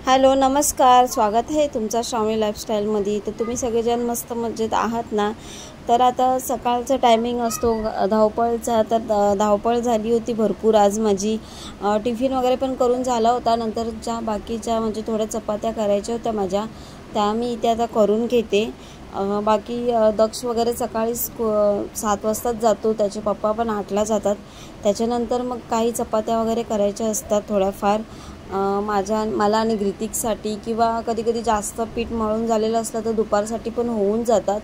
Hello नमस्कार, स्वागत आहे तुमचा श्रावणी लाईफस्टाईलमध्ये। तर तुम्ही सगळेजण मस्त मजेत आहात ना। तर आता सकाळचा टायमिंग असतो धावपळीचा, तर धावपळ झाली होती भरपूर आज माझी। टिफिन वगैरे पण करून झाला होता। नंतर ज्या बाकीच्या म्हणजे थोड्या चपात्या करायच्या होत्या माझ्या, त्या मी इथे आता करून घेते। बाकी दक्ष वगैरे सकाळी 7 वाजताच जातो, त्याचे पप्पा पण 8ला जातात। त्याच्यानंतर मग काही चपात्या वगैरे करायच्या असतात थोड्याफार मला आणि ग्रितिकसाठी, किंवा कधी कधी जास्त पीठ मळून झालेलं असलं तर दुपारसाठी पण होऊन जातात।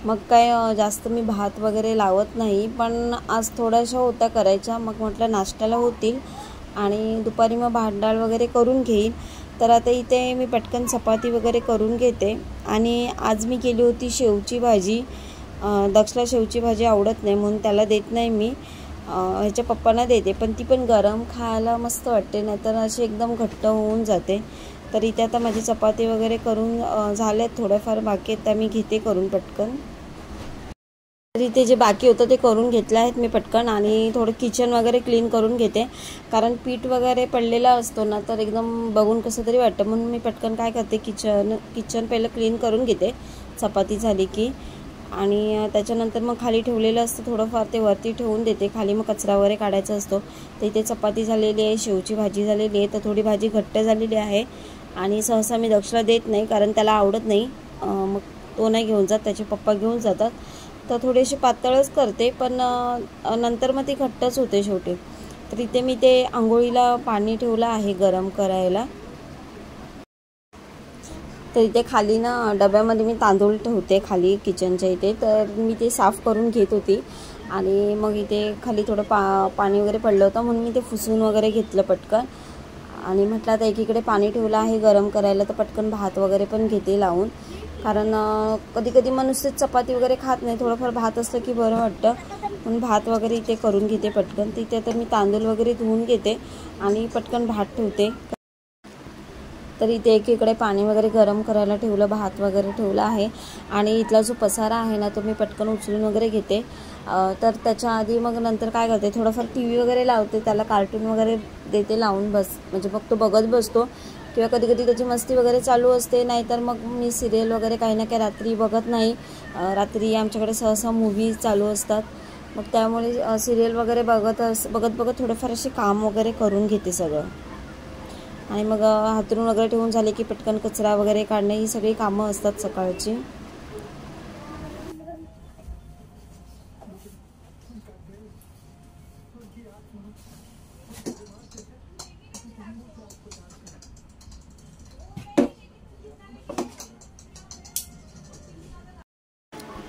मग काय जास्त मी भात वगैरे लावत नाही, पण आज थोड्याशा होत्या करायच्या, मग म्हटलं नाश्त्याला होतील आणि दुपारी मग भात डाळ वगैरे करून घेईन। तर आता इथे मी पटकन चपाती वगैरे करून घेते। आणि आज मी केली होती शेवची भाजी। दक्षला शेवची भाजी आवडत नाही म्हणून त्याला देत नाही मी, ह्याच्या पप्पांना देते, पण ती पण गरम खायला मस्त वाटते, नाहीतर अशी एकदम घट्ट होऊन जाते। तर इथे आता माझी चपाती वगैरे करून झाल्यात, थोड्याफार बाकी आहेत त्या मी घेते करून पटकन। तर इथे जे बाकी होतं ते करून घेतलं आहेत मी पटकन, आणि थोडं किचन वगैरे क्लीन करून घेते, कारण पीठ वगैरे पडलेला असतो ना, तर एकदम बघून कसं तरी वाटतं, म्हणून मी पटकन काय करते किचन पहिलं क्लीन करून घेते चपाती झाली की। आणि त्याच्यानंतर मग खाली ठेवलेलं असतं थोडंफार, ते वरती ठेवून देते, खाली मग कचरा वगैरे काढायचा असतो। तर इथे चपाती झालेली आहे, शेवची भाजी झालेली आहे, तर थोडी भाजी घट्ट झालेली आहे। आणि सहसा मी दक्षला देत नाही, कारण त्याला आवडत नाही, मग तो नाही घेऊन जात, त्याचे पप्पा घेऊन जातात। तर थोडीशी पातळच करते, पण नंतर मग ती घट्टच होते शेवटी। तर इथे मी ते आंघोळीला पाणी ठेवलं आहे गरम करायला। तर इथे खाली ना डब्यामध्ये मी तांदूळ ठेवते खाली किचनच्या इथे, तर मी ते साफ़ करून घेत होती। आणि मग इथे खाली थोडं पाणी वगैरे पडलं होतं, म्हणून मी ते पुसून वगैरे घेतलं पटकन। आणि म्हटलं आता एकीकडे पाणी ठेवलं आहे गरम करायला, तर पटकन भात वगैरे पण घेते लावून, कारण कधी कधी नुसतीच चपाती वगैरे खात नाही, थोडंफार भात असलं की बरं वाटतं, म्हणून भात वगैरे इथे करून घेते पटकन। तिथे आता मी तांदूळ वगैरे धुवून घेते आणि पटकन भात ठेवते। तर इथे एकीकडे पाणी वगैरे गरम करायला ठेवलं, भात वगैरे ठेवला आहे, आणि इथला जो पसारा आहे ना तो मी पटकन उचलून वगैरे घेते। तर त्याच्या आधी मग नंतर काय करते, थोडंफार TV वगैरे लावते, त्याला कार्टून वगैरे देते लावून, म्हणजे मग तो बघत बसतो, किंवा कधी कधी त्याची मस्ती वगैरे चालू असते, नाहीतर मग मी सिरियल वगैरे काही ना काही रात्री बघत नाही। रात्री आमच्याकडे सहसा मूव्ही चालू असतात, मग त्यामुळे सिरियल वगैरे बघत थोडंफार असे काम वगैरे करून घेते सगळं। आणि मग हातरून वगैरे ठेवून झाले की पटकन कचरा वगैरे काढणे, ही सगळी कामं असतात सकाळची।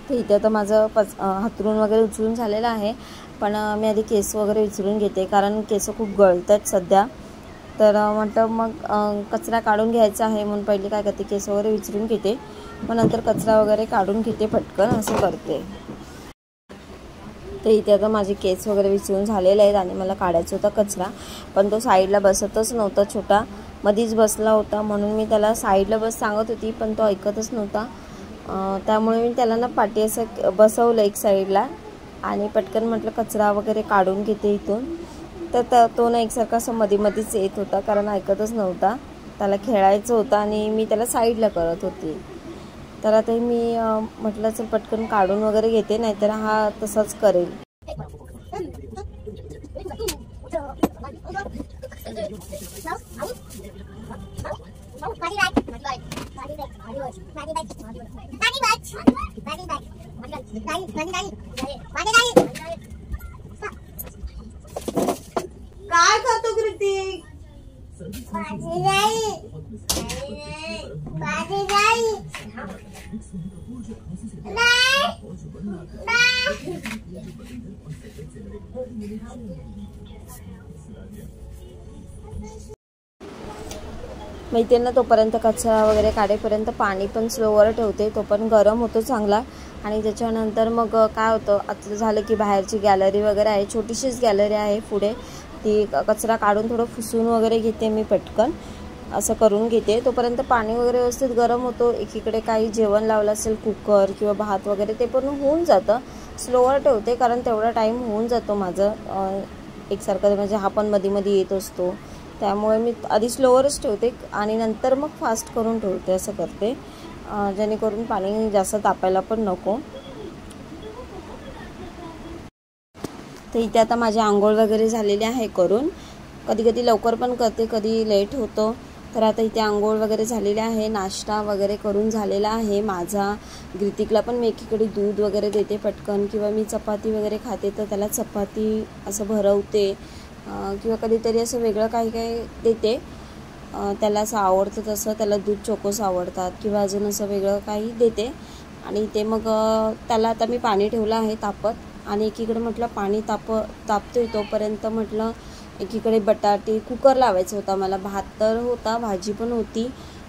तर इथे आता माझं हातरून वगैरे उचलून झालेलं आहे, पण मी आधी केस वगैरे विचारून घेते, कारण केस खूप गळतात सध्या। तर म्हटलं मग कचरा काढून घ्यायचा आहे, म्हणून पहिले काय करते, केस वगैरे विचारून घेते, मग नंतर कचरा वगैरे काढून घेते पटकन, असं करते। तर इथे आता माझे केस वगैरे विचारून झालेले आहेत, आणि मला काढायचा होता कचरा, पण तो साईडला बसतच नव्हता, छोटा मधीच बसला होता, म्हणून मी त्याला साईडला बस सांगत होती, पण तो ऐकतच नव्हता। त्यामुळे मी त्याला ना पाठी असं बसवलं एक साईडला, आणि पटकन म्हटलं कचरा वगैरे काढून घेते इथून। तर तो ना एकसारखा असं मधीच येत होता, कारण ऐकतच नव्हता, त्याला खेळायचं होतं आणि मी त्याला साईडला करत होती। तर आता मी म्हटलं चल पटकन काढून वगैरे घेते, नाहीतर हा तसाच करेल। काय करतो कृतिक? मग इथे ना तोपर्यंत कचरा वगैरे काढेपर्यंत पाणी पण स्लोवर ठेवते, तो पण गरम होतो चांगला। आणि त्याच्यानंतर मग काय होतं, आता झालं की बाहेरची गॅलरी वगैरे आहे, छोटीशीच गॅलरी आहे पुढे, ती कचरा काढून थोडं पुसून वगैरे घेते मी पटकन, असं करून घेते। तोपर्यंत पाणी वगैरे व्यवस्थित गरम होतो, एकीकडे काही जेवण लावलं असेल कुकर किंवा भात वगैरे ते पण होऊन जातं। स्लोवर ठेवते, कारण तेवढा टाईम होऊन जातो माझं एकसारखं, म्हणजे हा पण मध्ये मध्ये येत असतो, त्यामुळे मी आधी स्लोवरच ठेवते आणि नंतर मग फास्ट करून ठेवते, असं करते, जेणेकरून पाणी जास्त तापायला पण नको. तर इथे आता माझी आंघोळ वगैरे झालेली आहे करून. कधी कधी लवकर पण करते, कधी लेट होतो. तर आता इथे आंघोळ वगैरे झालेली आहे, नाश्ता वगैरे करून झालेला आहे माझा. ग्रितिकला पण मी एकीकडे दूध वगैरे देते पटकन, किंवा मी चपाती वगैरे खाते तर त्याला चपाती असं भरवते, किंवा कधीतरी असं वेगळं काही काही देते. त्याला असं आवडतं तसं, त्याला दूध चोकोस आवडतात किंवा अजून असं वेगळं काही देते. आणि ते मग त्याला आता मी पाणी ठेवलं आहे तापत, आणि एकीकडे म्हटलं पाणी तापतोय तोपर्यंत म्हटलं एकीकडे बटाटे कुकर लावायचा होता मला. भात तर होता, भाजी पण होती,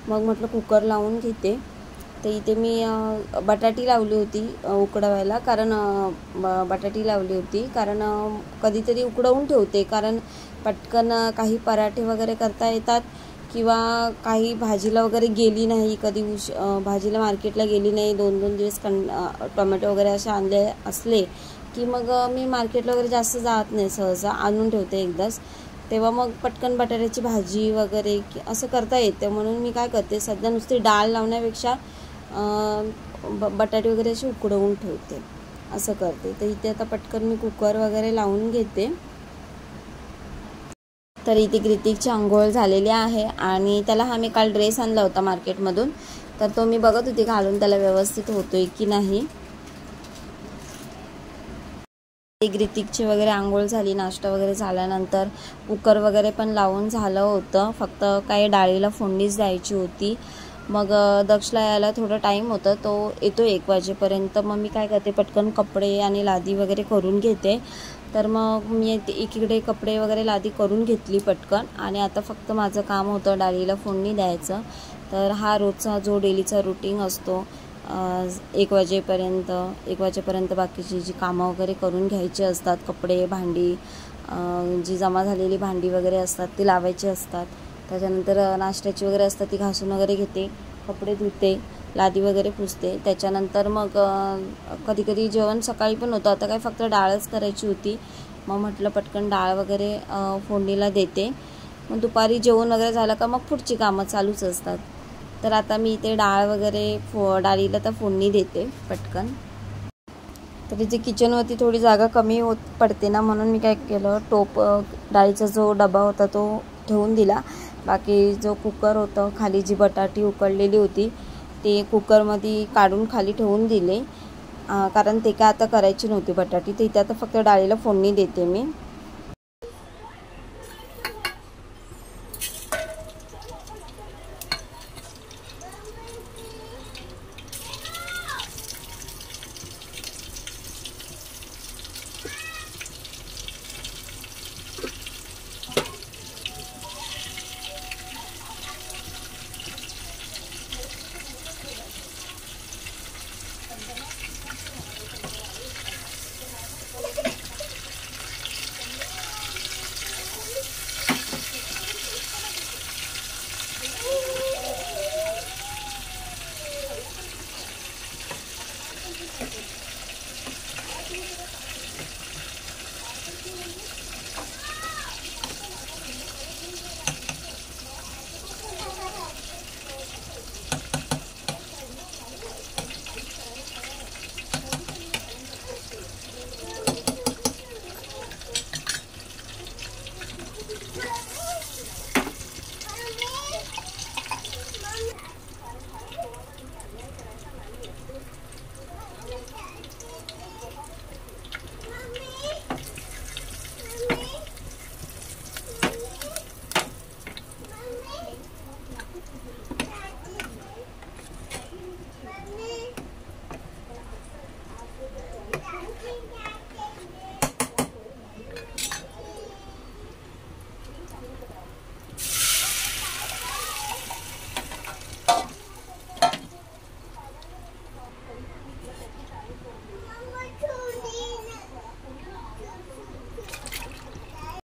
मग म्हटलं कुकर लावून घेते. तर इथे मी बटाटी लावली होती उकडवायला, बटाटी लावली होती कारण कधीतरी उकडवून ठेवते, कारण पटकन काही पराठे वगैरे करता येतात, किंवा काही भाजीला वगैरे गेली नाही, कधी भाजीला मार्केटला गेली नाही, 2-2 दिवस टोमॅटो वगैरे असे आणले असले की मग मी मार्केटला वगैरे जास्त जात नाही, सहसा आणून ठेवते एकदाच. तेव्हा मग पटकन बटाट्याची भाजी वगैरे असं करता येते. म्हणून मी काय करते, सध्या नुसती डाळ लावण्यापेक्षा बटाटे वगैरे असे उकडवून ठेवते, असं करते. तर इथे आता पटकन मी कुकर वगैरे लावून घेते. तर इथे ग्रितिकची आंघोळ झालेली आहे, आणि त्याला मी काल ड्रेस आणला होता मार्केटमधून, तर तो मी बघत होते घालून त्याला व्यवस्थित होतोय की नाही. ग्रितिकची वगैरे आंघोळ झाली, नाश्ता वगैरे झाल्यानंतर कुकर वगैरे पण लावून झालं होतं, फक्त काही डाळीला फोडणीच द्यायची होती. मग दक्षला यायला थोडं टाईम होतं, तो येतो 1 वाजेपर्यंत. मग मी काय करते, पटकन कपडे आणि लादी वगैरे करून घेते. तर मग मी एकीकडे कपडे वगैरे लादी करून घेतली पटकन, आणि आता फक्त माझं काम होतं डाळीला फोडणी द्यायचं. तर हा रोजचा जो डेलीचा रुटीन असतो, 1 वाजेपर्यंत बाकीची जी कामं वगैरे करून घ्यायची असतात, कपडे, भांडी, जी जमा झालेली भांडी वगैरे असतात ती लावायची असतात. त्याच्यानंतर नाश्त्याची वगैरे असतात ती घासून वगैरे घेते, कपडे धुते, लादी वगैरे पुसते. त्याच्यानंतर मग कधी कधी जेवण सकाळी पण होतं, आता काय फक्त डाळच करायची होती. मग म्हटलं पटकन डाळ वगैरे फोडणीला देते. मग दुपारी जेवण वगैरे झालं का मग पुढची कामं चालूच असतात. तर आता मी इथे डाळ वगैरे डाळीला तर फोडणी देते पटकन. तर इथे किचनवरती थोडी जागा कमी पडते ना, म्हणून मी काय केलं, डाळीचा जो डबा होता तो ठेवून दिला. बाकी जो कुकर होतं, खाली जी बटाटी उकडलेली होती ते कुकरमध्ये काढून खाली ठेवून दिले, कारण ते काय आता करायची नव्हती बटाटी. तर इथे आता फक्त डाळीला फोडणी देते मी.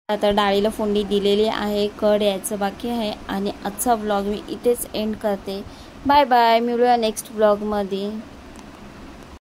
आता डाळीला फोडणी दिलेली आहे, कड यायचं बाकी आहे. आणि आजचा व्लॉग मी इथेच एंड करते. बाय बाय, मिळूया नेक्स्ट व्लॉगमध्ये.